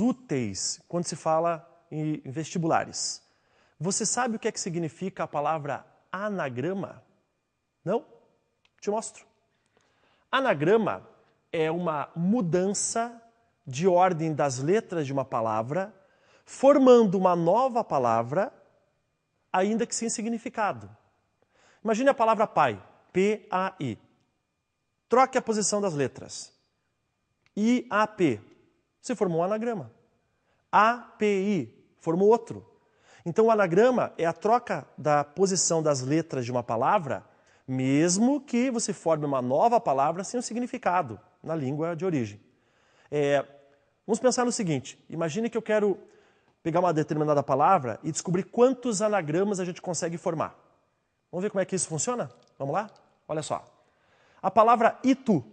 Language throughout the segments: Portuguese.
úteis quando se fala em vestibulares. Você sabe o que é que significa a palavra anagrama? Não? Te mostro. Anagrama é uma mudança de ordem das letras de uma palavra, formando uma nova palavra, ainda que sem significado. Imagine a palavra pai, P-A-I. Troque a posição das letras. I-A-P. Se formou um anagrama. A-P-I. Formou outro. Então o anagrama é a troca da posição das letras de uma palavra, mesmo que você forme uma nova palavra sem um significado na língua de origem. Vamos pensar no seguinte, imagine que eu quero pegar uma determinada palavra e descobrir quantos anagramas a gente consegue formar. Vamos ver como é que isso funciona? Vamos lá? Olha só. A palavra Itu.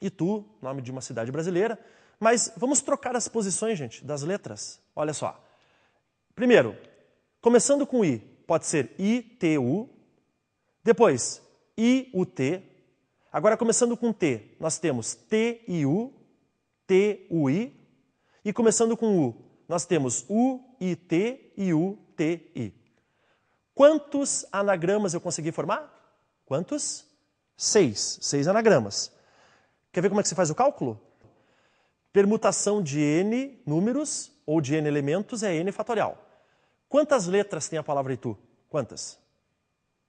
Itu, nome de uma cidade brasileira, mas vamos trocar as posições, gente, das letras. Olha só. Primeiro, começando com I, pode ser I-T-U. Depois, I-U-T. Agora, começando com T, nós temos T-I-U, T-U-I. E começando com U, nós temos U-I-T e U-T-I. Quantos anagramas eu consegui formar? Quantos? 6. 6 anagramas. Quer ver como é que se faz o cálculo? Permutação de N números ou de N elementos é N fatorial. Quantas letras tem a palavra Itu? Quantas?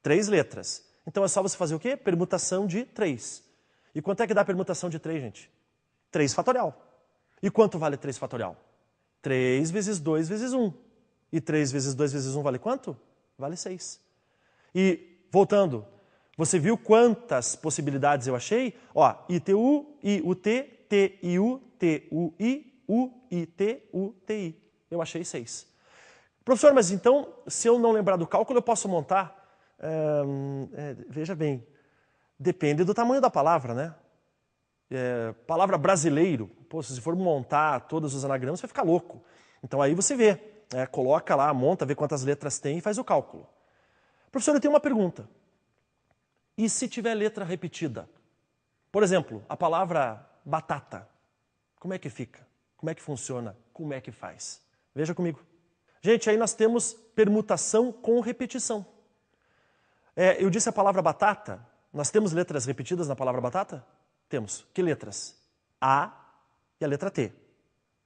3 letras. Então é só você fazer o quê? Permutação de 3. E quanto é que dá a permutação de 3, gente? 3 fatorial. E quanto vale 3 fatorial? 3 vezes 2 vezes 1. E 3 vezes 2 vezes 1 vale quanto? Vale 6. E, voltando, você viu quantas possibilidades eu achei? Ó, ITU, IUT, TIU, TUI, UIT, UTI. Eu achei 6. Professor, mas então, se eu não lembrar do cálculo, eu posso montar? Veja bem, depende do tamanho da palavra, né? Palavra brasileiro, pô, se for montar todos os anagramas, você vai ficar louco. Então aí você vê, coloca lá, monta, vê quantas letras tem e faz o cálculo. Professor, eu tenho uma pergunta. E se tiver letra repetida? Por exemplo, a palavra batata. Como é que fica? Como é que funciona? Como é que faz? Veja comigo. Gente, aí nós temos permutação com repetição. Eu disse a palavra batata. Nós temos letras repetidas na palavra batata? Temos. Que letras? A e a letra T.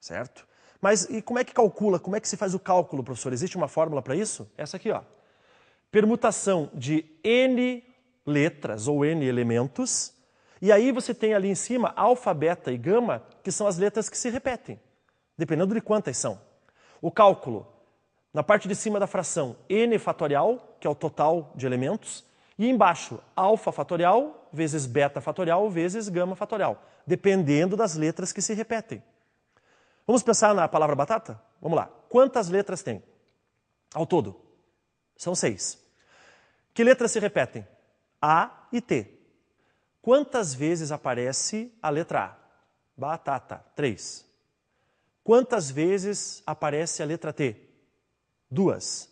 Certo? Mas e como é que calcula? Como é que se faz o cálculo, professor? Existe uma fórmula para isso? Essa aqui, ó. Permutação de N letras ou N elementos. E aí você tem ali em cima alfa, beta e gama, que são as letras que se repetem, dependendo de quantas são. O cálculo, na parte de cima da fração, N fatorial, que é o total de elementos, e embaixo, alfa fatorial vezes beta fatorial vezes gama fatorial, dependendo das letras que se repetem. Vamos pensar na palavra batata? Vamos lá. Quantas letras tem? Ao todo? São 6. Que letras se repetem? A e T. Quantas vezes aparece a letra A? Batata, 3. Quantas vezes aparece a letra T? 2.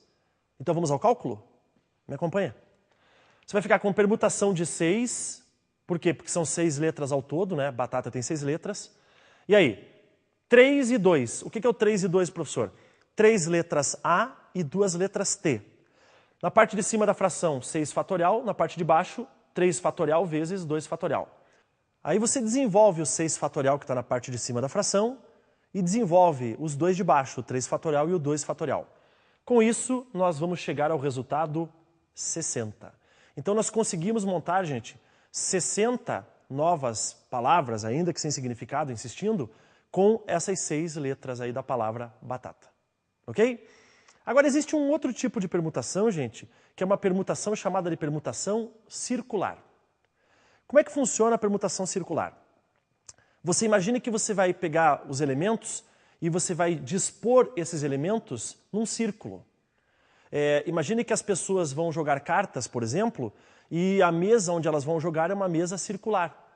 Então vamos ao cálculo? Me acompanha. Você vai ficar com permutação de 6. Por quê? Porque são 6 letras ao todo, né? Batata tem 6 letras. E aí? 3 e 2. O que é o 3 e 2, professor? 3 letras A e 2 letras T. Na parte de cima da fração, 6 fatorial. Na parte de baixo, 3 fatorial vezes 2 fatorial. Aí você desenvolve o 6 fatorial que está na parte de cima da fração e desenvolve os dois de baixo, o 3 fatorial e o 2 fatorial. Com isso, nós vamos chegar ao resultado 60. Então nós conseguimos montar, gente, 60 novas palavras, ainda que sem significado, insistindo, com essas 6 letras aí da palavra batata. Ok? Agora existe um outro tipo de permutação, gente, que é uma permutação chamada de permutação circular. Como é que funciona a permutação circular? Você imagine que você vai pegar os elementos e você vai dispor esses elementos num círculo. Imagine que as pessoas vão jogar cartas, por exemplo, e a mesa onde elas vão jogar é uma mesa circular.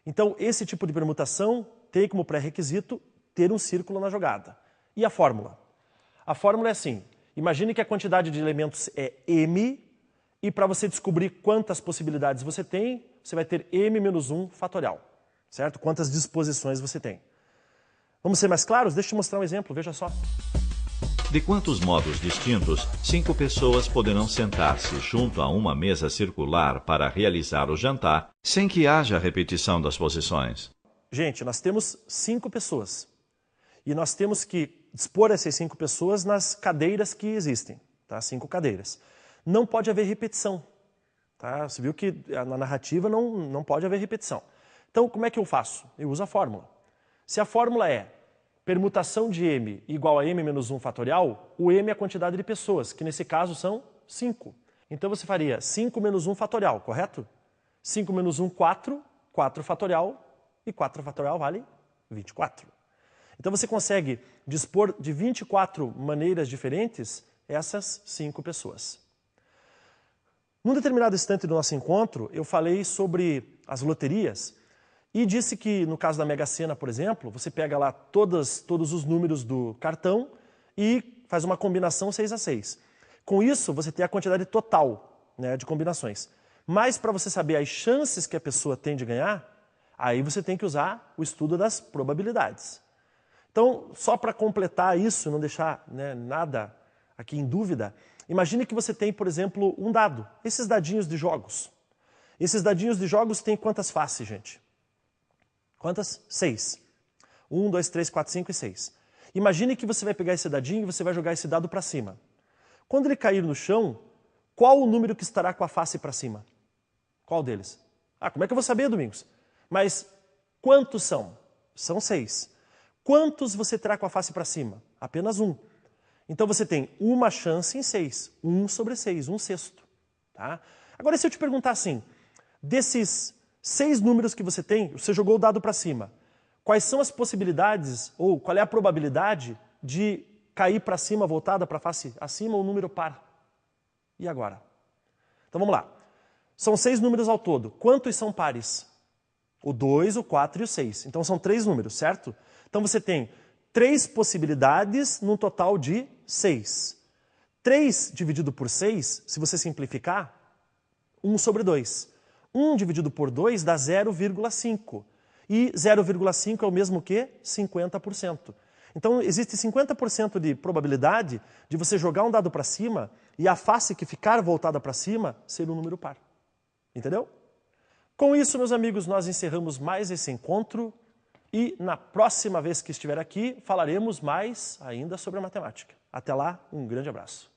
Então, esse tipo de permutação tem como pré-requisito ter um círculo na jogada. E a fórmula? A fórmula é assim. Imagine que a quantidade de elementos é M, e para você descobrir quantas possibilidades você tem, você vai ter M menos 1 fatorial. Certo? Quantas disposições você tem. Vamos ser mais claros? Deixa eu te mostrar um exemplo, veja só. De quantos modos distintos, 5 pessoas poderão sentar-se junto a uma mesa circular para realizar o jantar, sem que haja repetição das posições? Gente, nós temos 5 pessoas. E nós temos que dispor essas 5 pessoas nas cadeiras que existem. Tá? 5 cadeiras. Não pode haver repetição. Tá? Você viu que na narrativa não pode haver repetição. Então, como é que eu faço? Eu uso a fórmula. Se a fórmula é permutação de m igual a m menos 1 fatorial, o m é a quantidade de pessoas, que nesse caso são 5. Então você faria 5 menos 1 fatorial, correto? 5 menos 1, 4, 4 fatorial, e 4 fatorial vale 24. Então você consegue dispor de 24 maneiras diferentes essas 5 pessoas. Num determinado instante do nosso encontro, eu falei sobre as loterias e disse que, no caso da Mega Sena, por exemplo, você pega lá todos os números do cartão e faz uma combinação 6 a 6. Com isso, você tem a quantidade total, né, de combinações. Mas para você saber as chances que a pessoa tem de ganhar, aí você tem que usar o estudo das probabilidades. Então, só para completar isso, não deixar, né, nada aqui em dúvida, imagine que você tem, por exemplo, um dado, esses dadinhos de jogos. Esses dadinhos de jogos têm quantas faces, gente? Quantas? 6. 1, 2, 3, 4, 5 e 6. Imagine que você vai pegar esse dadinho e você vai jogar esse dado para cima. Quando ele cair no chão, qual o número que estará com a face para cima? Qual deles? Ah, como é que eu vou saber, Domingos? Mas quantos são? São 6. Quantos você terá com a face para cima? Apenas 1. Então você tem uma chance em 6. 1 sobre 6, 1/6. Tá? Agora, se eu te perguntar assim, desses 6 números que você tem, você jogou o dado para cima, quais são as possibilidades, ou qual é a probabilidade de cair para cima, voltada para a face acima, ou número par? E agora? Então vamos lá. São 6 números ao todo. Quantos são pares? O 2, o 4 e o 6. Então são 3 números, certo? Então você tem 3 possibilidades num total de 6. 3 dividido por 6, se você simplificar, 1 sobre 2. 1 dividido por 2 dá 0,5. E 0,5 é o mesmo que 50%. Então existe 50% de probabilidade de você jogar um dado para cima e a face que ficar voltada para cima ser um número par. Entendeu? Com isso, meus amigos, nós encerramos mais esse encontro e na próxima vez que estiver aqui falaremos mais ainda sobre a matemática. Até lá, um grande abraço.